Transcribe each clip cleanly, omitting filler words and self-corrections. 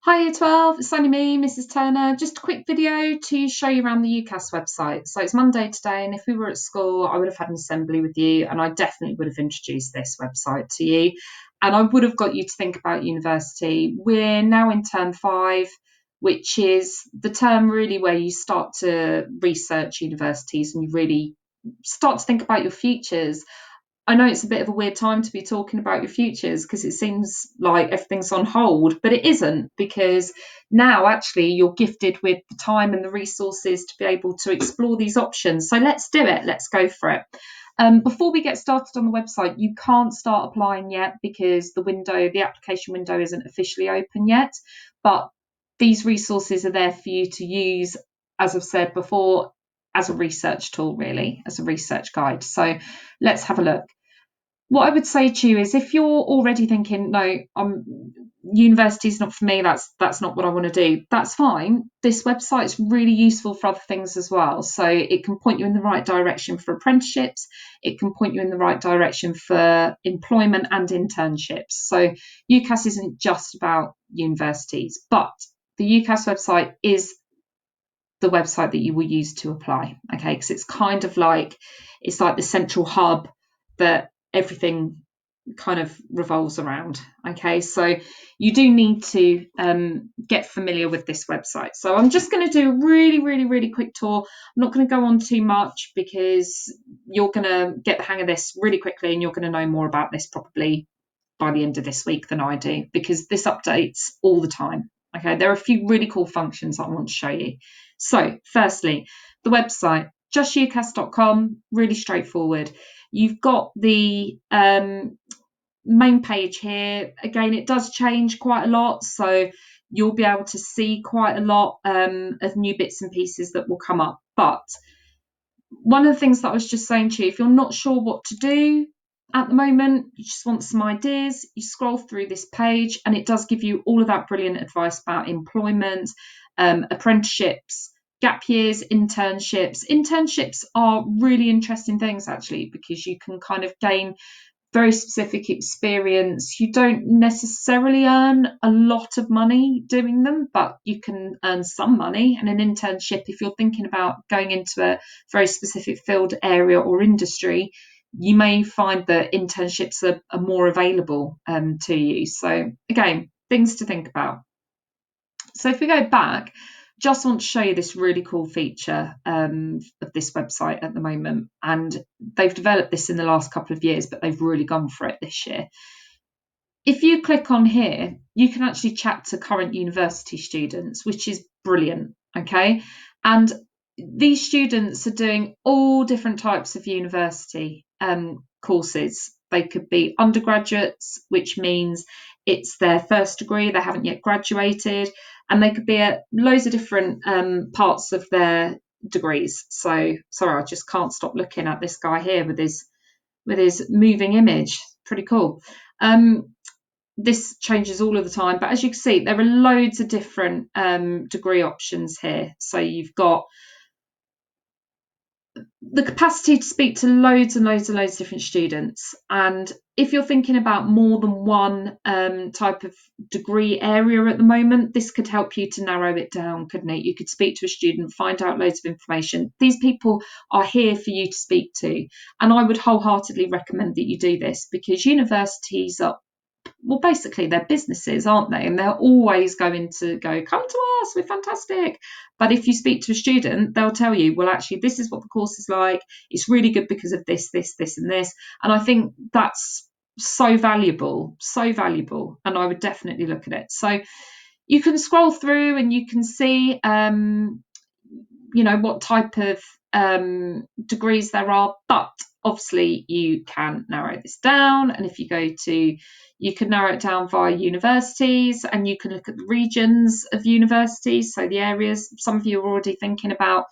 Hi Year 12, it's only me, Mrs. Turner. Just a quick video to show you around the UCAS website. So it's Monday today, and if we were at school, I would have had an assembly with you, and I definitely would have introduced this website to you. And I would have got you to think about university. We're now in term 5, which is the term really where you start to research universities and you really start to think about your futures. I know it's a bit of a weird time to be talking about your futures because it seems like everything's on hold, but it isn't, because now actually you're gifted with the time and the resources to be able to explore these options. So let's do it. Let's go for it. Before we get started on the website, you can't start applying yet because the application window isn't officially open yet. But these resources are there for you to use, as I've said before, as a research tool, really, as a research guide. So let's have a look. What I would say to you is, if you're already thinking, no, university's not for me, that's not what I want to do, that's fine. This website's really useful for other things as well. So it can point you in the right direction for apprenticeships. It can point you in the right direction for employment and internships. So UCAS isn't just about universities, but the UCAS website is the website that you will use to apply, okay? Because it's kind of like, it's like the central hub that everything kind of revolves around, okay? So you do need to get familiar with this website. So I'm just going to do a really quick tour. I'm not going to go on too much because you're going to get the hang of this really quickly, and you're going to know more about this probably by the end of this week than I do, because this updates all the time. Okay, there are a few really cool functions I want to show you. So firstly, the website, justucas.com, really straightforward. You've got the main page here. Again, it does change quite a lot, so you'll be able to see quite a lot of new bits and pieces that will come up. But one of the things that I was just saying to you, if you're not sure what to do at the moment, you just want some ideas, you scroll through this page and it does give you all of that brilliant advice about employment, apprenticeships, gap years, internships. Internships are really interesting things, actually, because you can kind of gain very specific experience. You don't necessarily earn a lot of money doing them, but you can earn some money. And an internship, if you're thinking about going into a very specific field, area, or industry, you may find that internships are more available to you. So again, things to think about. So if we go back, just want to show you this really cool feature of this website at the moment. And they've developed this in the last couple of years, but they've really gone for it this year. If you click on here, you can actually chat to current university students, which is brilliant, okay? And these students are doing all different types of university courses. They could be undergraduates, which means it's their first degree, they haven't yet graduated, and they could be at loads of different parts of their degrees. So sorry, I just can't stop looking at this guy here with his moving image. Pretty cool. This changes all of the time, but as you can see, there are loads of different degree options here. So you've got the capacity to speak to loads and loads of different students. And if you're thinking about more than one type of degree area at the moment, this could help you to narrow it down, couldn't it? You could speak to a student, find out loads of information. These people are here for you to speak to. And I would wholeheartedly recommend that you do this, because universities are, well, basically they're businesses, aren't they? And they're always going to go, come to us, we're fantastic. But if you speak to a student, they'll tell you, well, actually, this is what the course is like. It's really good because of this, and this. And I think that's so valuable, so valuable. And I would definitely look at it. So you can scroll through and you can see, what type of degrees there are, but obviously you can narrow this down. And if you can narrow it down via universities, and you can look at the regions of universities, so the areas. Some of you are already thinking about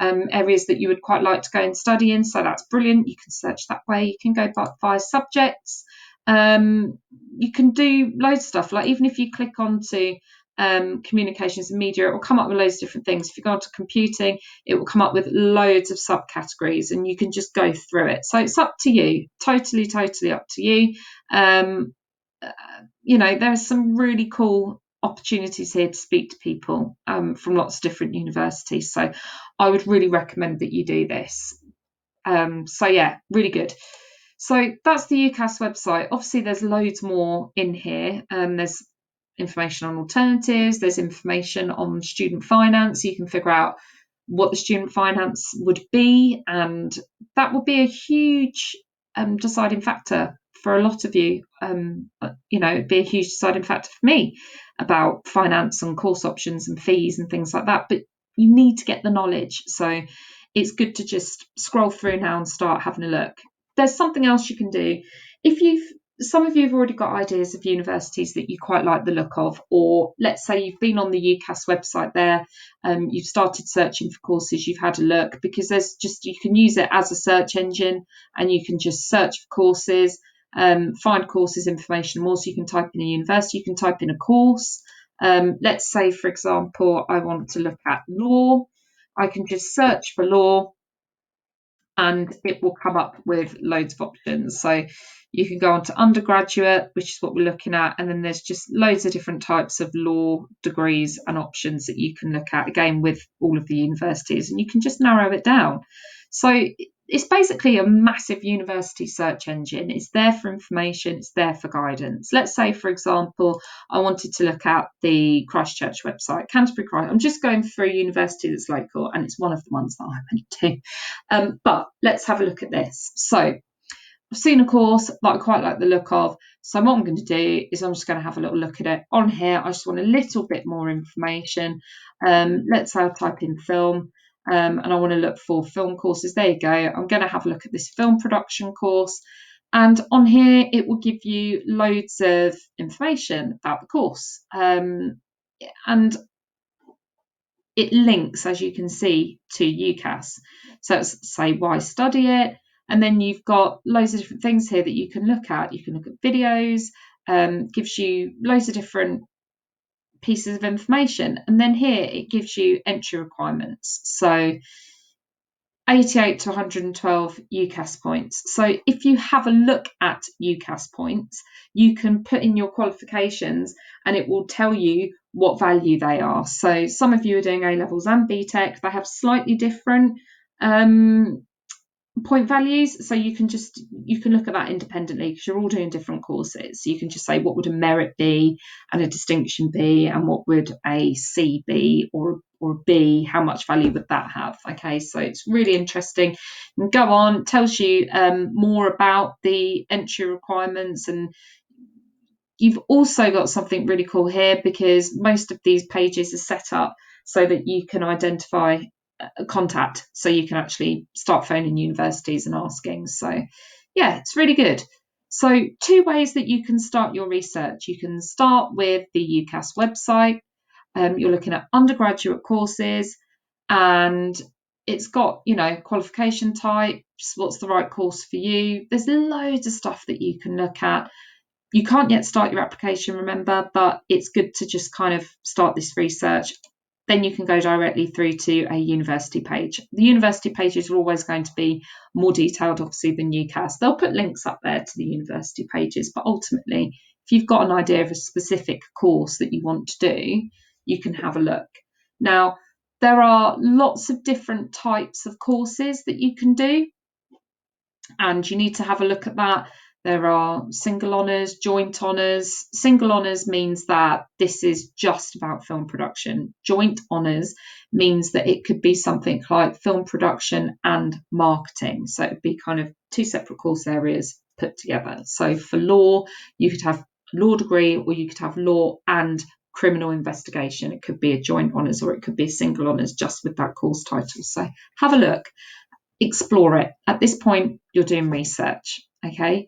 areas that you would quite like to go and study in, so that's brilliant. You can search that way. You can go via subjects. You can do loads of stuff, like even if you click onto communications and media, it will come up with loads of different things. If you go onto computing, it will come up with loads of subcategories, and you can just go through it. So it's up to you, totally up to you. There's some really cool opportunities here to speak to people from lots of different universities. So I would really recommend that you do this. So yeah, really good. So that's the UCAS website. Obviously, there's loads more in here. There's information on alternatives. There's information on student finance. You can figure out what the student finance would be, and that will be a huge deciding factor for a lot of you. It'd be a huge deciding factor for me about finance and course options and fees and things like that. But you need to get the knowledge. So it's good to just scroll through now and start having a look. There's something else you can do. Some of you have already got ideas of universities that you quite like the look of, or let's say you've been on the UCAS website there, you've started searching for courses, you've had a look, because you can use it as a search engine and you can just search for courses, find courses information more. So you can type in a university, you can type in a course. Let's say, for example, I want to look at law. I can just search for law and it will come up with loads of options. So you can go on to undergraduate, which is what we're looking at, and then there's just loads of different types of law degrees and options that you can look at, again with all of the universities, and you can just narrow it down. So it's basically a massive university search engine. It's there for information, it's there for guidance. Let's say, for example, I wanted to look at the Christchurch website, Canterbury Christ. I'm just going through a university that's local, and it's one of the ones that I went to. But let's have a look at this. So I've seen a course that I quite like the look of. So what I'm going to do is I'm just going to have a little look at it on here. I just want a little bit more information. Let's say I type in film. And I want to look for film courses. There you go. I'm going to have a look at this film production course. And on here, it will give you loads of information about the course. And it links, as you can see, to UCAS. So it's say why study it. And then you've got loads of different things here that you can look at. You can look at videos, gives you loads of different pieces of information, and then here it gives you entry requirements. So 88 to 112 UCAS points. So if you have a look at UCAS points, you can put in your qualifications and it will tell you what value they are. So some of you are doing A levels and BTEC. They have slightly different point values, so you can look at that independently because you're all doing different courses. So you can just say what would a merit be and a distinction be, and what would a C be, or a B, how much value would that have? Okay, so it's really interesting. And go on, tells you more about the entry requirements, and you've also got something really cool here because most of these pages are set up so that you can identify contact, so you can actually start phoning universities and asking. So yeah, it's really good. So 2 ways that you can start your research. You can start with the UCAS website. You're looking at undergraduate courses, and it's got, qualification types, what's the right course for you. There's loads of stuff that you can look at. You can't yet start your application, remember, but it's good to just kind of start this research. Then you can go directly through to a university page. The university pages are always going to be more detailed, obviously, than UCAS. They'll put links up there to the university pages, but ultimately, if you've got an idea of a specific course that you want to do, you can have a look. Now, there are lots of different types of courses that you can do, and you need to have a look at that. There are single honours, joint honours. Single honours means that this is just about film production. Joint honours means that it could be something like film production and marketing. So it would be kind of 2 separate course areas put together. So for law, you could have a law degree, or you could have law and criminal investigation. It could be a joint honours, or it could be a single honours just with that course title. So have a look. Explore it. At this point, you're doing research, okay?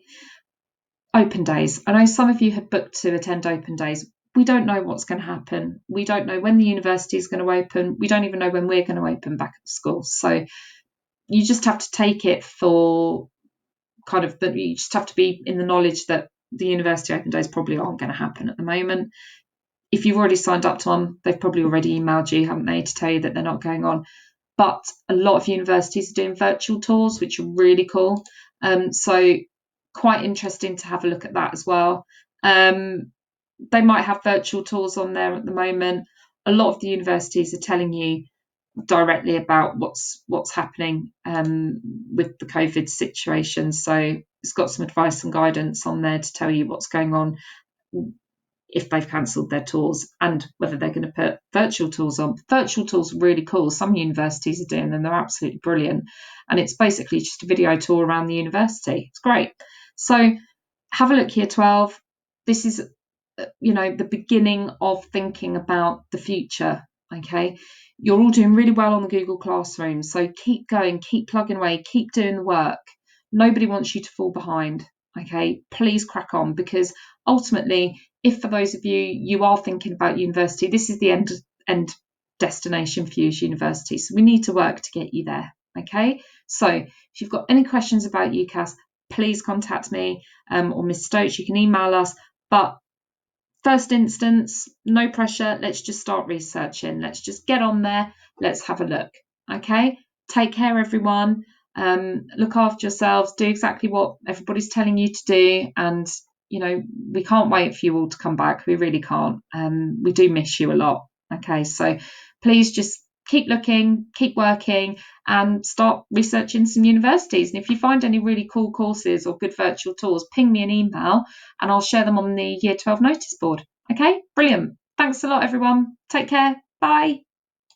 Open days. I know some of you have booked to attend open days. We don't know what's going to happen. We don't know when the university is going to open. We don't even know when we're going to open back at the school. So you just have to take it for kind of that. You just have to be in the knowledge that the university open days probably aren't going to happen at the moment. If you've already signed up to one, they've probably already emailed you, haven't they, to tell you that they're not going on. But a lot of universities are doing virtual tours, which are really cool. So quite interesting to have a look at that as well. they might have virtual tours on there at the moment. A lot of the universities are telling you directly about what's happening with the COVID situation. So it's got some advice and guidance on there to tell you what's going on if they've cancelled their tours and whether they're going to put virtual tours on. Virtual tours are really cool. Some universities are doing them. They're absolutely brilliant. And it's basically just a video tour around the university. It's great. So have a look, Year 12. This is, the beginning of thinking about the future, okay? You're all doing really well on the Google Classroom, so keep going, keep plugging away, keep doing the work. Nobody wants you to fall behind, okay? Please crack on, because ultimately, if for those of you are thinking about university, this is the end destination for you as university, so we need to work to get you there, okay? So if you've got any questions about UCAS, please contact me or Miss Stokes. You can email us, but first instance, no pressure. Let's just start researching. Let's just get on there. Let's have a look. Okay. Take care, everyone. Look after yourselves. Do exactly what everybody's telling you to do. And, we can't wait for you all to come back. We really can't. We do miss you a lot. Okay. So please just keep looking, keep working, and start researching some universities. And if you find any really cool courses or good virtual tours, ping me an email and I'll share them on the Year 12 notice board. Okay, brilliant. Thanks a lot, everyone. Take care. Bye.